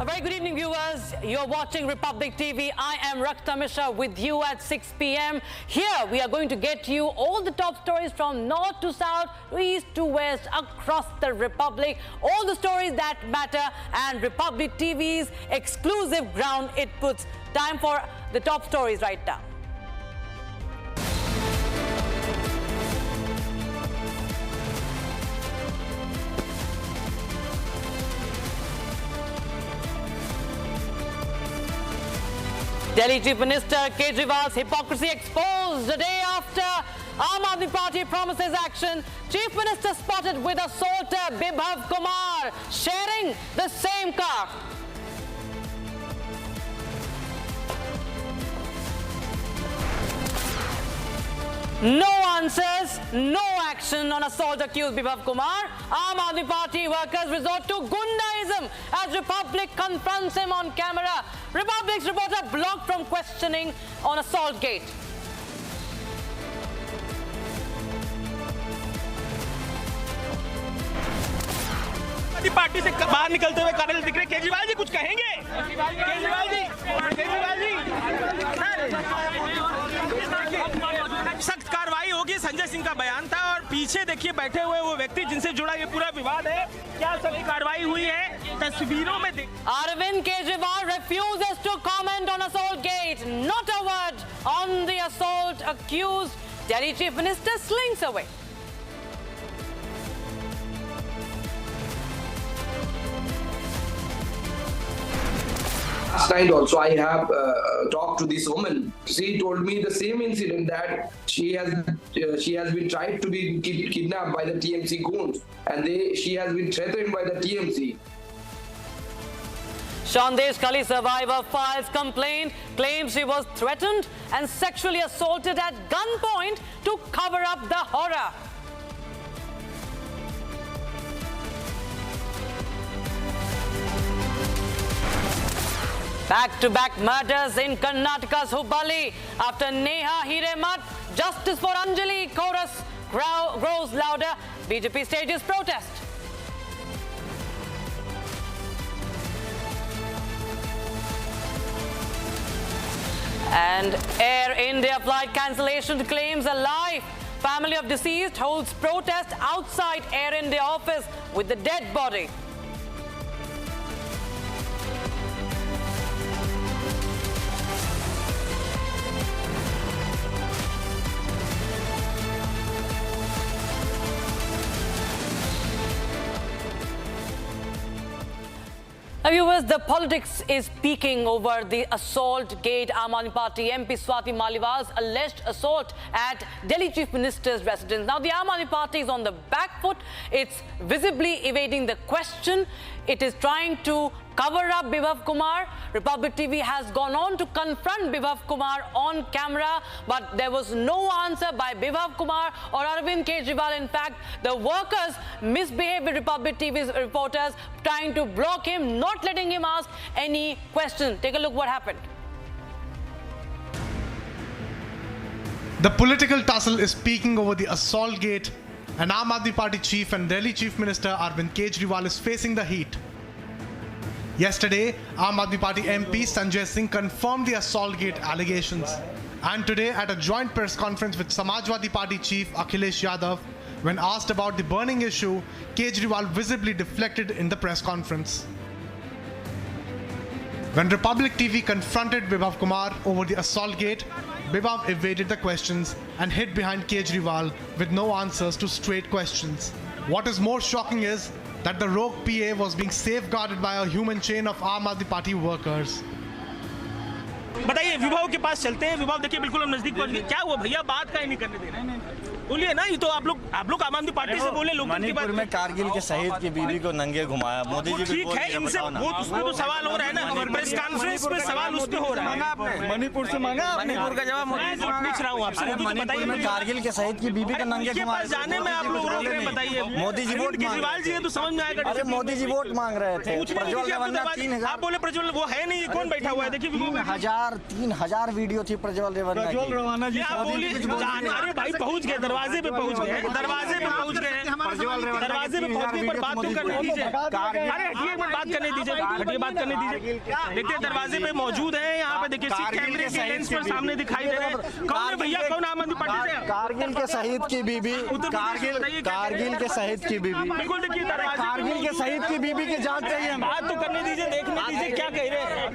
A very good evening, viewers. You're watching Republic TV. I am Rakta Mishra with you at 6 p.m. Here, we are going to get you all the top stories from north to south, east to west, across the Republic. All the stories that matter, and Republic TV's exclusive ground it puts. Time for the top stories right now. Delhi Chief Minister Kejriwal's hypocrisy exposed a day after Aam Aadmi Party promises action. Chief Minister spotted with assaulter Bibhav Kumar sharing the same car. No answers, no action on assault accused Bibhav Kumar. Aam Aadmi Party workers resort to Gundaism as Republic confronts him on camera. Republic's reporter blocked from questioning on assault gate. Party से बाहर निकलते हुए कार्यालय दिख रहे केजरीवाल जी कुछ कहेंगे? केजरीवाल जी सख्त कार्रवाई होगी, संजय सिंह का बयान था। और पीछे देखिए बैठे हुए वो व्यक्ति जिनसे जुड़ा ये पूरा विवाद है, क्या सख्त कार्रवाई हुई है तस्वीरों में Arvind Kejriwal refuses to comment on assault gate. Not a word on the assault accused. Delhi Chief Minister slinks away. Last night also I have talked to this woman. She told me the same incident, that she has been tried to be kidnapped by the TMC goons, and she has been threatened by the TMC. Shandesh Kali survivor files complaint, claims she was threatened and sexually assaulted at gunpoint to cover up the horror. Back-to-back murders in Karnataka's Hubballi. After Neha Hiremat, justice for Anjali chorus grows louder. BJP stages protest. And Air India flight cancellation claims a lie. Family of deceased holds protest outside Air India office with the dead body. Now, viewers, the politics is peaking over the assault gate. Aam Aadmi Party MP Swati Maliwal's alleged assault at Delhi Chief Minister's residence. Now, the Aam Aadmi Party is on the back foot. It's visibly evading the question. It is trying to cover up Bibhav Kumar. Republic TV has gone on to confront Bibhav Kumar on camera, but there was no answer by Bibhav Kumar or Arvind Kejriwal. In fact, the workers misbehaved with Republic TV's reporters, trying to block him, not letting him ask any questions. Take a look what happened. The political tussle is peaking over the assault gate, and Aam Aadmi Party chief and Delhi Chief Minister Arvind Kejriwal is facing the heat. Yesterday, Aam Aadmi Party MP Sanjay Singh confirmed the assault gate allegations. And today, at a joint press conference with Samajwadi Party chief Akhilesh Yadav, when asked about the burning issue, Kejriwal visibly deflected in the press conference. When Republic TV confronted Bibhav Kumar over the assault gate, Bibhav evaded the questions and hid behind Kejriwal with no answers to straight questions. What is more shocking is that the rogue PA was being safeguarded by a human chain of Aam Aadmi Party workers. बताइए, विभाग के पास चलते हैं। विभाग देखिए बिल्कुल हम नजदीक पहुंच गए। क्या हुआ भैया, बात का ही नहीं करने दे रहे हैं। बोलिए ना, ये तो आप लोग आम आदमी पार्टी से बोले। लोग मणिपुर में कारगिल के शहीद की बीवी को नंगे घुमाया, मोदी जी ठीक है, इनसे बहुत उसमें तो सवाल हो रहा है ना, प्रेस कॉन्फ्रेंस में सवाल उस पे हो रहा है। मणिपुर से मांगा, मणिपुर का जवाब पूछ रहा हूँ आपसे। मणिपुर में कारगिल के शहीद की बीवी को नंगे घुमाया जाने में आप लोग रोक रहे हैं। बताइए, मोदी जी वोट केजरीवाल जी है तो समझ में आएगा। अरे मोदी जी वोट मांग रहे थे। प्रज्वल रेवन्ना 3000, आप बोले प्रज्वल वो है नहीं, कौन बैठा हुआ है? देखिए 3000 वीडियो थी प्रज्वल रेवन्ना जी। आप बोलिए, अरे भाई पहुंच गए दरवाजे पे पहुंच गए, दरवाजे पे पहुंच गए, दरवाजे पे पहुंच गए, पर बात तो करने दीजिए। अरे हटिए, एक मिनट बात करने दीजिए, हटिए, बात करने दीजिए। देखिए दरवाजे पे मौजूद है, यहाँ पे देखिए कैमरे के लेंस पर सामने दिखाई दे रहे हैं। कौन है भैया, कौन आम आदमी पार्टी से? कारगिल के शहीद की बीबी, कारगिल के शहीद की बीबी, बिल्कुल देखिए दरवाजे कारगिल के शहीद की बीबी की जांच चाहिए हमें। बात तो करने दीजिए, देखने दीजिए क्या कह रहे हैं,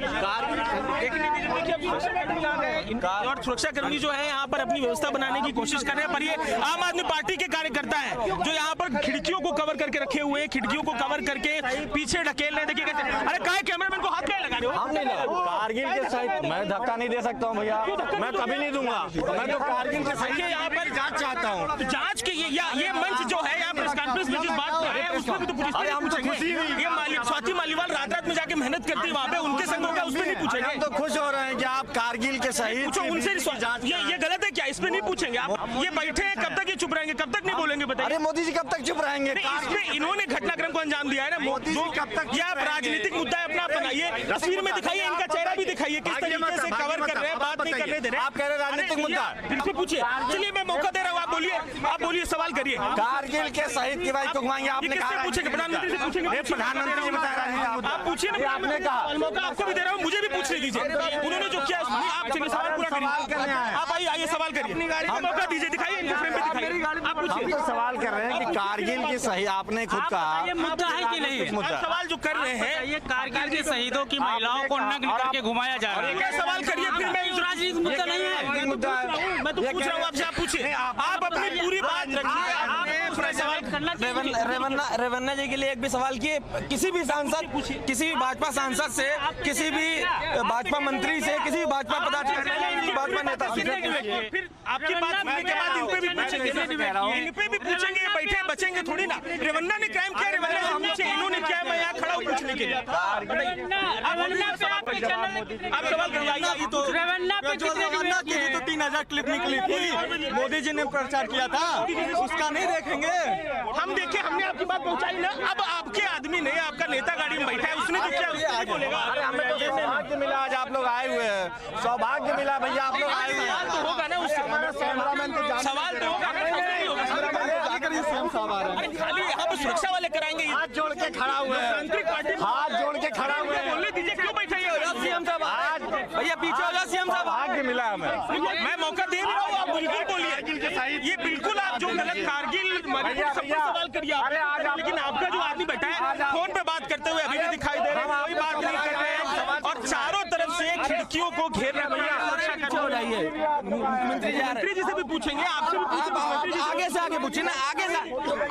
देखने दीजिए। देखिए अभी सुरक्षाकर्मी आ गए और सुरक्षाकर्मी जो है यहाँ पर अपनी व्यवस्था बनाने की कोशिश कर रहे हैं, पर ये आम आदमी पार्टी के कार्यकर्ता है जो यहाँ पर खिड़कियों को कवर करके रखे हुए हैं, खिड़कियों को कवर करके पीछे ढकेल रहे हैं। देखिए कैसे, अरे काय कैमरामैन को हाथ क्या लगा रहे हो? हम नहीं लगा। कारगिल के शहीद, मैं धक्का नहीं दे सकता हूँ भैया, मैं कभी नहीं दूंगा। मैं तो कारगिल के शहीद यहाँ पर जांच चाहता हूँ। तो जांच के ये मंच जो है यहाँ प्रेस कॉन्फ्रेंस में जिस बात कर रहे हैं उसमें भी तो पुलिस अरे हम तो खुशी हुई। ये स्वाति मालीवाल रात में जाके मेहनत करती है वहाँ पे, उनके संग हो गया, उसमें नहीं पूछेंगे? हम तो खुश हो रहे हैं कि आप कारगिल के शहीद पूछो उनसे, ये गलत है क्या? इस पे नहीं पूछेंगे आप? ये बैठे हैं, कब तक ये चुप रहेंगे, कब तक नहीं बोलेंगे बताइए? अरे मोदी जी कब तक चुप रहेंगे? इसमें इन्होंने घटनाक्रम को अंजाम दिया है ना मोदी जी, कब तक? ये आप राजनीतिक मुद्दा है अपना बनाइए, तस्वीर में दिखाइए, इनका चेहरा भी दिखाइए, किस तरीके से कवर कर रहे हैं, बात नहीं करने दे रहे। आप कह रहे हैं राजनीतिक मुद्दा, बिल्कुल पूछिए। चलिए मैं मौका दे रहा हूँ, आप बोलिए, सवाल करिए। कारगिल के शहीद की बात को घुमाएंगे आपने कहा? पूछेंगे प्रधानमंत्री से, पूछेंगे प्रधानमंत्री जी बता रहे हैं, आप पूछिए ना। आपने कहा, मौका आपको भी दे रहा हूँ, मुझे भी पूछने दीजिए। उन्होंने जो किया आप चलिए सवाल पूरा करिए, आप आइए सवाल करिए, मौका दीजिए, दिखाइए, इनके फ्रेम पे दिखाइए, आप हम पूछिए। तो सवाल कर रहे हैं कि कारगिल की शहीद, आपने खुद कहा ये मुद्दा है कि नहीं? आप सवाल जो कर रहे हैं, ये कारगिल के शहीदों की महिलाओं को नग्न करके घुमाया जा रहा है। क्या सवाल करिए, फिर मैं राजनीतिक मुद्दा नहीं है, मुद्दा है। मैं तो पूछ रहा हूँ आपसे, आप पूछिए, आप अपनी पूरी बात रखिए, आपने पूरा सवाल करना चाहिए। रेवन्ना जी के लिए एक भी सवाल किए, किसी भी सांसद, किसी भी भाजपा सांसद से, किसी भी भाजपा मंत्री से, किसी भी भाजपा पदाधिकारी, भाजपा नेता से। फिर आपकी बात सुनने के बाद इन पे भी पूछेंगे, इन पे भी पूछेंगे, बैठे बचेंगे थोड़ी ना। रेवन्ना ने क्राइम किया, रेवन्ना से पूछे, इन्होंने क्या, मैं यहाँ खड़ा हूँ पूछने के लिए। आप सवाल करिए, आइए। तो रेवन्ना पे कितने तो 3000 क्लिप निकली थी, मोदी जी ने प्रचार किया था, उसका नहीं देखेंगे? हम देखे, हमने आपकी बात पहुंचाई ना। अब आपके आदमी नहीं, आपका नेता गाड़ी में बैठा है, उसने जो किया उसको नहीं बोलेगा। अरे हमें तो सौभाग्य मिला, आज आप लोग आए हुए हैं, सौभाग्य मिला भैया, आप लोग आए हुए हैं। तो होगा ना उससे, सवाल तो होगा। अरे खाली यहाँ पे सुरक्षा वाले कराएंगे, हाथ जोड़ के खड़ा हुए हैं, हाथ जोड़ के खड़ा हुए हैं। बोलने दीजिए, क्यों बैठे हैं सीएम साहब आज भैया पीछे हो जाओ, सीएम साहब। भाग्य मिला हमें। मैं मौका दे रहा हूँ, आप बिल्कुल बोलिए। ये बिल्कुल आप जो गलत कारगिल सब पे सवाल करिए आप, लेकिन आपका जो आदमी बैठा है फोन पे बात करते हुए अभी भी दिखाई दे रहे हैं, कोई बात नहीं कर रहे हैं, और चारों तरफ से खिड़कियों को घेर रहे हैं। मंत्री जी से भी पूछेंगे, आपसे भी पूछेंगे। आगे से आगे पूछिए ना, आगे से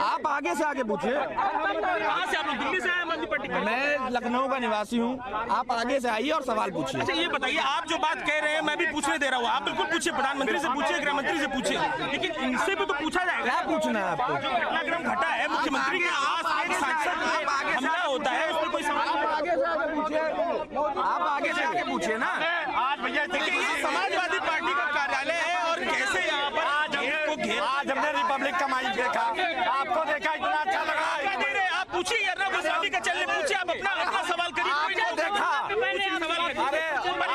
आप आगे से आगे पूछिए। कहाँ से आप लोग? दिल्ली से आए आम आदमी पार्टी के? मैं लखनऊ का निवासी हूँ, आप आगे से आइए और सवाल पूछिए। अच्छा ये बताइए, आप जो बात कह रहे हैं मैं भी पूछने दे रहा हूँ, आप बिल्कुल पूछिए, प्रधानमंत्री से पूछिए, गृह मंत्री से पूछिए, लेकिन इनसे भी तो पूछा जाएगा। क्या पूछना है आपको? जो घटनाक्रम घटा है, मुख्यमंत्री के आवास में एक सांसद पे हमला होता है, उस पर कोई सवाल? आगे से आगे पूछिए, आप आगे से आगे पूछिए ना। आज भैया देखिए, ये समाजवादी पार्टी का कार्यालय है और कैसे यहाँ पर को घेर। आज हमने रिपब्लिक का माइक देखा, आपको देखा, इतना अच्छा लगा। आप पूछिए यार, ना गुजराती का चलने पूछिए, आप अपना सवाल करिए। आपको देखा, अरे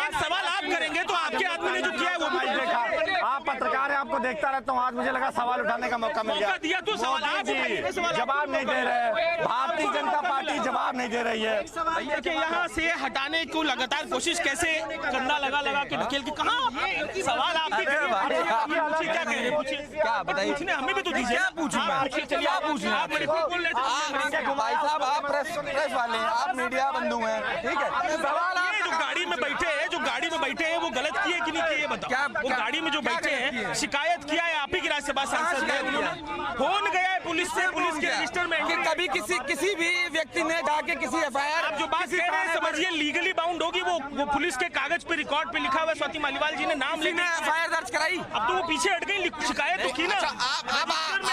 एक सवाल आप करेंगे तो आपके आदमी ने जो किया है वो माइक देखा, आप पत्रकार हैं, आपको देखता रहता हूँ, आज मुझे लगा सवाल उठाने का मौका मिल गया। दिया तो सवाल आप उठाइए, सवाल जवाब नहीं दे रहे, भारतीय जनता पार्टी जवाब नहीं दे रही है। देखिए यहाँ से हटाने को लगातार कोशिश कैसे करना, लगा के ढकेल के, कहाँ सवाल आप भी पूछिए, क्या कह रहे हैं, पूछिए, क्या बताइए? पूछने हमें भी तो दीजिए। क्या पूछूंगा? क्या पूछना? आप मेरे को बोल रहे थे, भाई साहब आप प्रेस वाले हैं, आप मीडिया बंधु हैं, ठीक है? सवाल आप जो गाड़ी में बैठे हैं, वो गलत किए कि नहीं किए ये बताओ। वो गाड़ी में जो बैठे हैं, शिकायत किया है आप ही की राज्यसभा सांसद ने, फोन गया है पुलिस से, पुलिस के रजिस्टर में कि कभी किसी भी व्यक्ति ने जाके किसी एफआईआर, आप जो बात कह रहे हैं समझिए लीगली बाउंड होगी। वो पुलिस के कागज पे रिकॉर्ड पे लिखा हुआ है, स्वाति मालीवाल जी ने नाम लेके एफआईआर दर्ज कराई। अब तो वो पीछे हट गई, शिकायत तो की ना।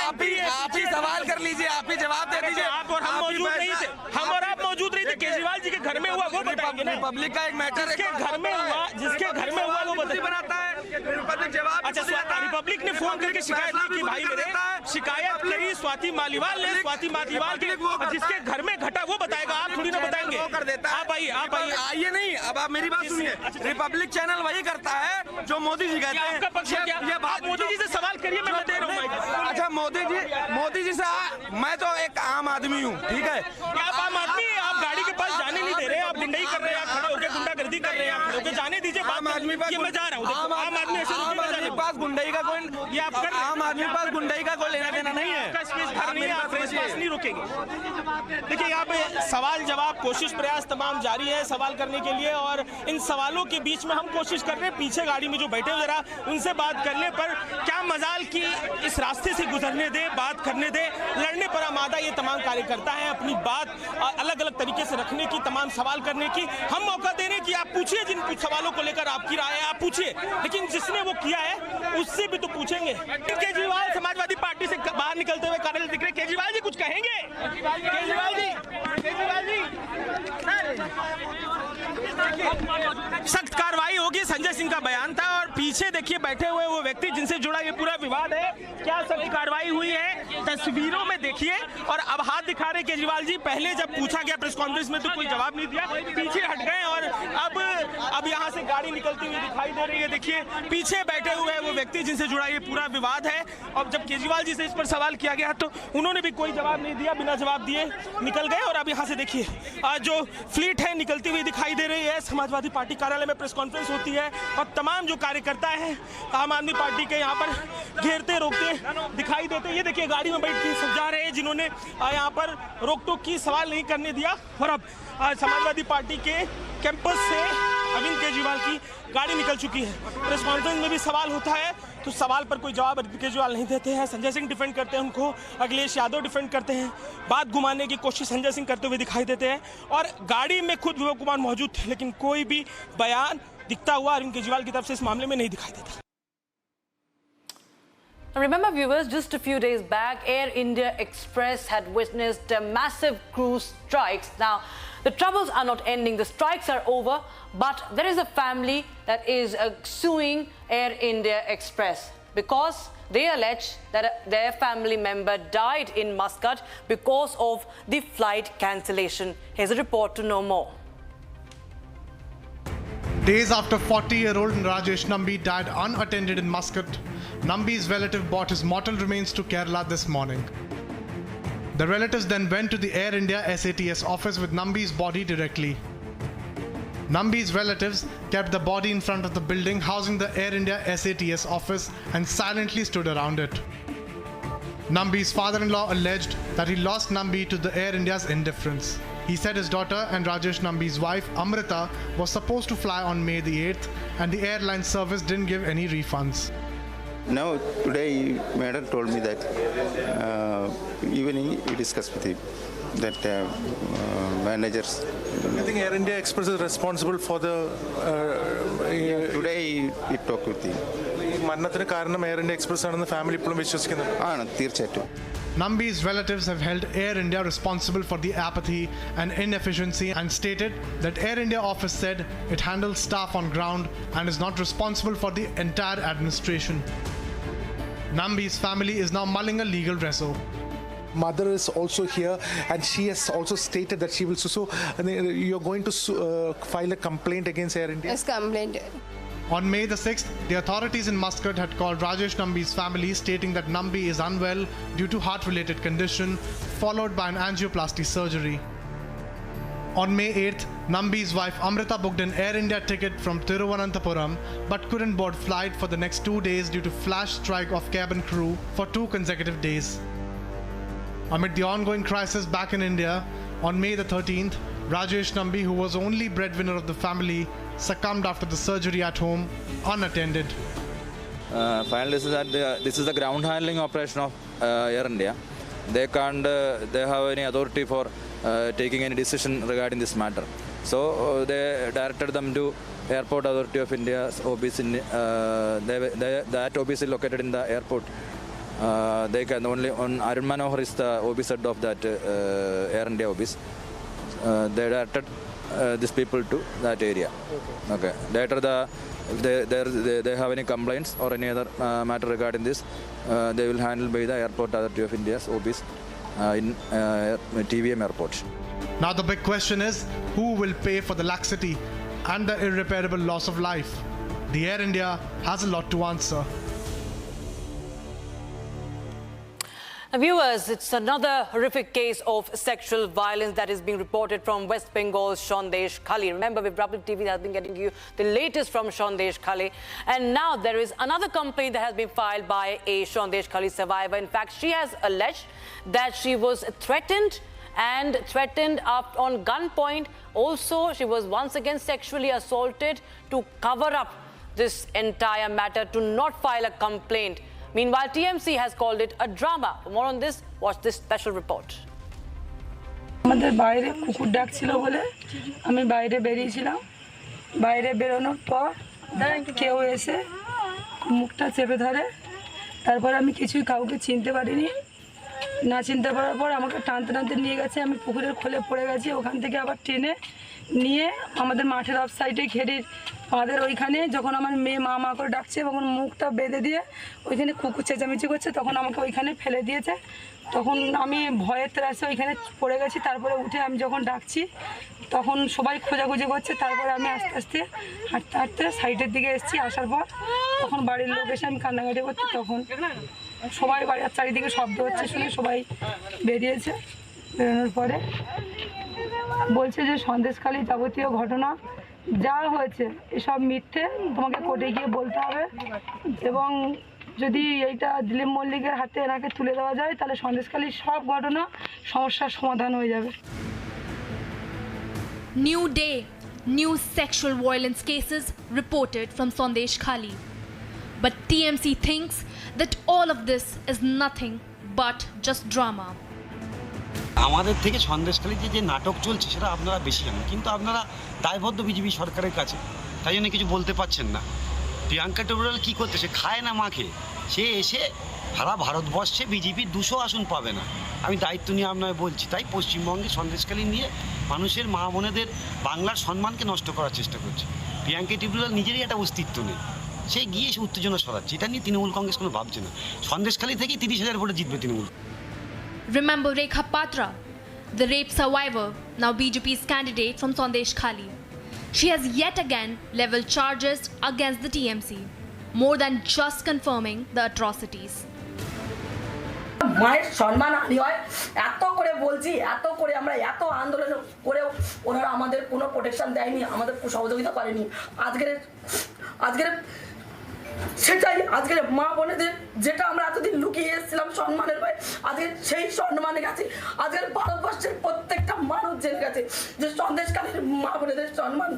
आप ही सवाल कर लीजिए, आप ही जवाब दे दीजिए। आप और हम मौजूद नहीं थे, हम और आप मौजूद नहीं थे, केजरीवाल जी के घर घर में हुआ वो बताएंगे ना। रिपब्लिक का एक मैटर है, जिसके घर में हुआ, जिसके घर में हुआ वो बताएंगे। बनाता है रिपब्लिक जवाब। अच्छा, रिपब्लिक ने फोन करके शिकायत की कि भाई मेरे शिकायत करी स्वाति मालीवाल ने, स्वाति मालीवाल के जिसके घर में घटा वो बताएगा, आप थोड़ी ना बताएंगे। कर देता है। आप आइए नहीं, अब आप मेरी बात सुनिए। रिपब्लिक चैनल वही करता है जो मोदी जी कहते हैं। आपका पक्ष क्या? ये बात मोदी जी से सवाल करिए, मैं दे रहा हूँ। अच्छा, मोदी जी से मैं तो एक आम आदमी हूँ, ठीक है। आप आम आदमी, आप गाड़ी के पास जाने नहीं दे रहे, आप गुंडाई कर रहे हैं, आप खड़े होकर गुंडागर्दी कर रहे हैं, आप खड़े होकर जाने दीजिए। आम आदमी पास, मैं जा रहा हूँ, आम आदमी पास गुंडाई का कोई, ये आप कर, आम आदमी पास गुंडाई का कोई लेना देना नहीं है। आप नहीं रोकेंगे। देखिए, यहाँ पे सवाल जवाब कोशिश प्रयास तमाम जारी है सवाल करने के लिए, और इन सवालों के बीच में हम कोशिश कर रहे हैं पीछे गाड़ी में जो बैठे हुए जरा उनसे बात करने पर क्या मजाल की इस रास्ते से गुजरने दे, बात करने दे, लड़ने पर आमादा ये तमाम कार्यकर्ता हैं, अपनी बात अलग अलग तरीके से रखने की, तमाम सवाल करने की। हम मौका दे रहे हैं कि आप पूछिए, जिन कुछ सवालों को लेकर आपकी राय है आप पूछिए, लेकिन जिसने वो किया है उससे भी तो पूछेंगे। केजरीवाल समाजवादी पार्टी से बाहर निकलते हुए कार्यालय दिख रहे। केजरीवाल जी कुछ कहेंगे? केजरीवाल जी सख्त कार्रवाई होगी, संजय सिंह का बयान था। और पीछे देखिए बैठे हुए वो व्यक्ति जिनसे जुड़ा ये पूरा विवाद है, क्या सख्त कार्रवाई हुई है तस्वीरों में देखिए। और अब हाथ दिखा रहे केजरीवाल जी। पहले जब पूछा गया प्रेस कॉन्फ्रेंस में तो कोई जवाब नहीं दिया, पीछे हट गए। और अब यहाँ से गाड़ी निकलती हुई दिखाई दे रही है। देखिए पीछे बैठे हुए वो व्यक्ति जिनसे जुड़ा ये पूरा विवाद है। और जब केजरीवाल जी से इस पर सवाल किया गया तो उन्होंने भी कोई जवाब नहीं दिया, बिना जवाब दिए निकल गए। और अब यहाँ से देखिए जो फ्लीट है निकलती हुई दिखाई दे रही है। समाजवादी पार्टी कार्यालय में प्रेस कॉन्फ्रेंस होती है और तमाम जो कार्यकर्ता हैं आम आदमी पार्टी के यहाँ पर घेरते रोकते दिखाई देते। ये देखिए गाड़ी में बैठ के सब जा रहे हैं जिन्होंने यहाँ पर रोक टोक की, सवाल नहीं करने दिया। और अब समाजवादी पार्टी के कैंपस से अरविंद केजरीवाल की गाड़ी निकल चुकी है। प्रेस कॉन्फ्रेंस में भी सवाल होता है तो सवाल पर कोई जवाब अरविंद केजरीवाल नहीं देते हैं। संजय सिंह डिफेंड करते हैं उनको, अखिलेश यादव डिफेंड करते हैं, बात घुमाने की कोशिश संजय सिंह करते हुए दिखाई देते हैं। और गाड़ी में खुद विवेक कुमार मौजूद थे, लेकिन कोई भी बयान दिखता हुआ अरविंद केजरीवाल की तरफ से इस मामले में नहीं दिखाई देता। Remember viewers, just a few days back, Air India Express had witnessed massive crew strikes. Now, the troubles are not ending. The strikes are over, but there is a family that is suing Air India Express because they allege that their family member died in Muscat because of the flight cancellation. Here's a report to know more. Days after 40-year-old Rajesh Nambi died unattended in Muscat, Nambi's relative brought his mortal remains to Kerala this morning. The relatives then went to the Air India SATS office with Nambi's body directly. Nambi's relatives kept the body in front of the building housing the Air India SATS office and silently stood around it. Nambi's father-in-law alleged that he lost Nambi to the Air India's indifference. He said his daughter and Rajesh Nambi's wife, Amrita, was supposed to fly on May the 8th and the airline service didn't give any refunds. Now, today, Madam told me that evening we discussed with him that managers. I think Air India Express is responsible for the. Today we talked with him. മരണത്തിന് കാരണം air India express ആണെന്ന് family ഇപ്പോഴും വിശ്വസിക്കുന്നുണ്ട്. ആണ് തീർച്ചയായിട്ടും. Nambi's relatives have held Air India responsible for the apathy and inefficiency and stated that Air India office said it handles staff on ground and is not responsible for the entire administration. Nambi's family is now mulling a legal reso. Mother is also here and she has also stated that she will you're going to file a complaint against Air India. Yes, complaint. On May the 6th, the authorities in Muscat had called Rajesh Nambi's family stating that Nambi is unwell due to heart-related condition followed by an angioplasty surgery. On May 8th, Nambi's wife Amrita booked an Air India ticket from Thiruvananthapuram but couldn't board flight for the next 2 days due to flash strike of cabin crew for 2 consecutive days. Amid the ongoing crisis back in India, on May the 13th, Rajesh Nambi, who was only breadwinner of the family, succumbed after the surgery at home, unattended. Finally, this is the ground handling operation of Air India. They can't, they have any authority for taking any decision regarding this matter. So they directed them to Airport Authority of India's office. That office is located in the airport. They can only on Arun Manohar is the officer of that Air India office. They directed these people to that area. Okay. Later, if they have any complaints or any other matter regarding this, they will handle by the Airport Authority of India's office in TVM Airport. Now the big question is, who will pay for the laxity and the irreparable loss of life? The Air India has a lot to answer. Now, viewers, it's another horrific case of sexual violence that is being reported from West Bengal's Sandesh Khali. Remember, Republic TV has been getting you the latest from Sandesh Khali. And now there is another complaint that has been filed by a Sandesh Khali survivor. In fact, she has alleged that she was threatened on gunpoint. Also, she was once again sexually assaulted. To cover up this entire matter, to not file a complaint. Meanwhile, TMC has called it a drama. For more on this, watch this special report. আমাদের বাইরে কুকুর ডাকছিল বলে আমি বাইরে বেরিয়েছিলাম। বাইরে বেরোনোর পর কেউ এসে মুখটা চেপে ধরে। তারপর আমি কিছুই কাউকে চিনতে পারিনি। না চিনতে পারার পর আমাকে টানতে টানতে নিয়ে গেছে। আমি পুকুরের খোলে পড়ে গেছি। ওখান থেকে আবার টেনে নিয়ে আমাদের মাঠের অফ সাইডে ঘেরির আমাদের ওইখানে যখন আমার মেয়ে মা মা করে ডাকছে তখন মুখটা বেঁধে দিয়ে ওইখানে কুকুর চেঁচামেচি করছে, তখন আমাকে ওইখানে ফেলে দিয়েছে। তখন আমি ভয়ের ত্রাসে ওইখানে পড়ে গেছি। তারপরে উঠে আমি যখন ডাকছি তখন সবাই খোঁজাখুঁজি করছে। তারপরে আমি আস্তে আস্তে হাঁটতে হাঁটতে সাইডের দিকে এসেছি। আসার পর তখন বাড়ির লোক এসে আমি কান্নাকাটি করছি। তখন সবাই বাড়ির চারিদিকে শব্দ হচ্ছে শুনে সবাই বেরিয়েছে। বেরোনোর পরে বলছে যে সন্দেশখালী যাবতীয় ঘটনা যা হয়েছে এসব মিথ্যে, তোমাকে কোর্টে গিয়ে বলতে হবে এবং যদি এইটা দিলীপ মল্লিকের হাতে এনাকে তুলে দেওয়া যায় তাহলে সন্দেশখালীর সব ঘটনা সমস্যার সমাধান হয়ে যাবে। New day, new sexual violence cases reported from Sandesh Khali. But TMC thinks that all of this is nothing but just drama. আমাদের থেকে সন্দেশখালীতে যে নাটক চলছে সেটা আপনারা বেশি জানেন, কিন্তু আপনারা দায়বদ্ধ বিজেপি সরকারের কাছে, তাই জন্য কিছু বলতে পারছেন না। প্রিয়াঙ্কা টোবরাল কী করতে, সে খায় না মাখে, সে এসে সারা ভারতবর্ষে বিজেপির 200 আসন পাবে না। আমি দায়িত্ব নিয়ে আপনাকে বলছি, তাই পশ্চিমবঙ্গে সন্দেশখালী নিয়ে মানুষের মা বোনেদের বাংলার সম্মানকে নষ্ট করার চেষ্টা করছে। প্রিয়াঙ্কা টোবরাল নিজেরই একটা অস্তিত্ব নেই, সে গিয়ে সে উত্তেজনা ছড়াচ্ছে। এটা নিয়ে তৃণমূল কংগ্রেস কোনো ভাবছে না। সন্দেশখালী থেকেই 30,000 ভোটে জিতবে Trinamool. Remember Rekha Patra, the rape survivor, now BJP's candidate from Sandesh Khali. She has yet again leveled charges against the TMC, more than just confirming the atrocities. মায়ের সম্মান হানি হয়, এত করে বলছি, এত করে আমরা এত আন্দোলন করেও ওনারা আমাদের কোনো প্রোটেকশন দেয়নি, আমাদের সহযোগিতা করেনি। আজকের সেটাই আজকের মা বোনেদের যেটা আমরা এতদিন লুকিয়ে এসেছিলাম সম্মানের ভয়ে, আজকে সেই সম্মানে গেছে। আজকের ভারতবর্ষের প্রত্যেকটা মানুষ জেনে গেছে যে সন্দেশখালীর মা বোনেদের সম্মান,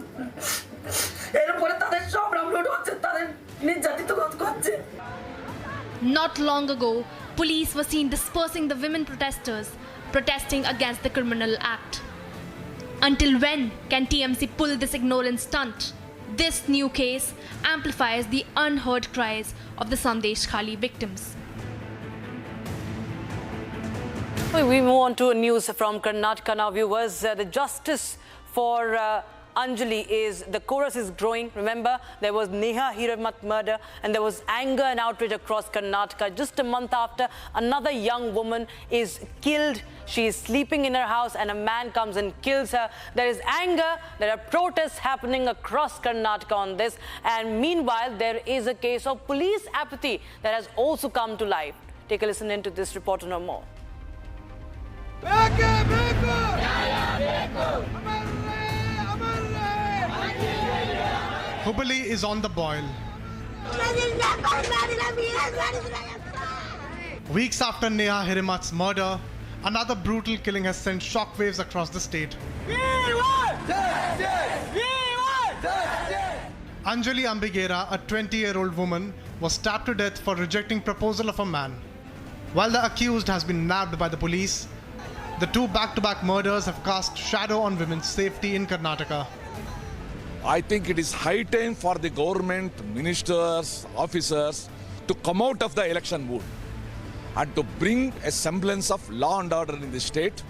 এরপরে তাদের সংগ্রাম লুট হচ্ছে, তাদের নির্যাতিত করছে। Not long ago, police were seen dispersing the women protesters protesting against the criminal act. Until when can TMC pull this ignorance stunt? This new case amplifies the unheard cries of the Sandesh Khali victims. We move on to news from Karnataka now, viewers. The justice for Anjali the chorus is growing. Remember, there was Neha Hiramat murder and there was anger and outrage across Karnataka. Just a month after, another young woman is killed. She is sleeping in her house and a man comes and kills her. There is anger, there are protests happening across Karnataka on this. And meanwhile, there is a case of police apathy that has also come to life. Take a listen into this report to know more. Hubballi is on the boil. Weeks after Neha Hiramat's murder, another brutal killing has sent shockwaves across the state. Anjali Ambigera, a 20-year-old woman, was stabbed to death for rejecting proposal of a man. While the accused has been nabbed by the police, the two back-to-back murders have cast shadow on women's safety in Karnataka. I think it is high time for the government, ministers, officers to come out of the election mood and to bring a semblance of law and order in the state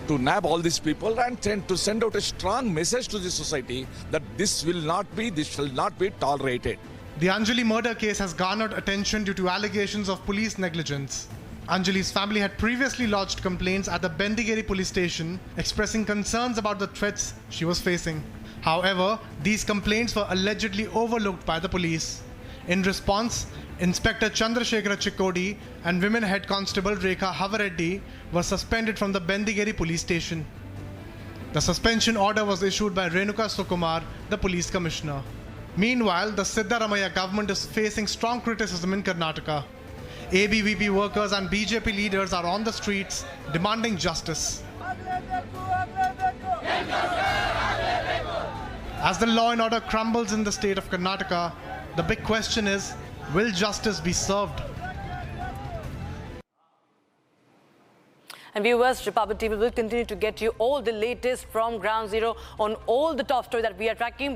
to nab all these people and to send out a strong message to the society that this will not be tolerated. The Anjali murder case has garnered attention due to allegations of police negligence. Anjali's family had previously lodged complaints at the Bendigeri police station expressing concerns about the threats she was facing. However, these complaints were allegedly overlooked by the police. In response, Inspector Chandrasekhara Chikkodi and Women Head Constable Rekha Havareddy were suspended from the Bendigeri police station. The suspension order was issued by Renuka Sukumar, the police commissioner. Meanwhile, the Siddaramaiah government is facing strong criticism in Karnataka. ABVP workers and BJP leaders are on the streets demanding justice. As the law and order crumbles in the state of Karnataka, the big question is, will justice be served? And viewers, Republic TV will continue to get you all the latest from Ground Zero on all the top stories that we are tracking.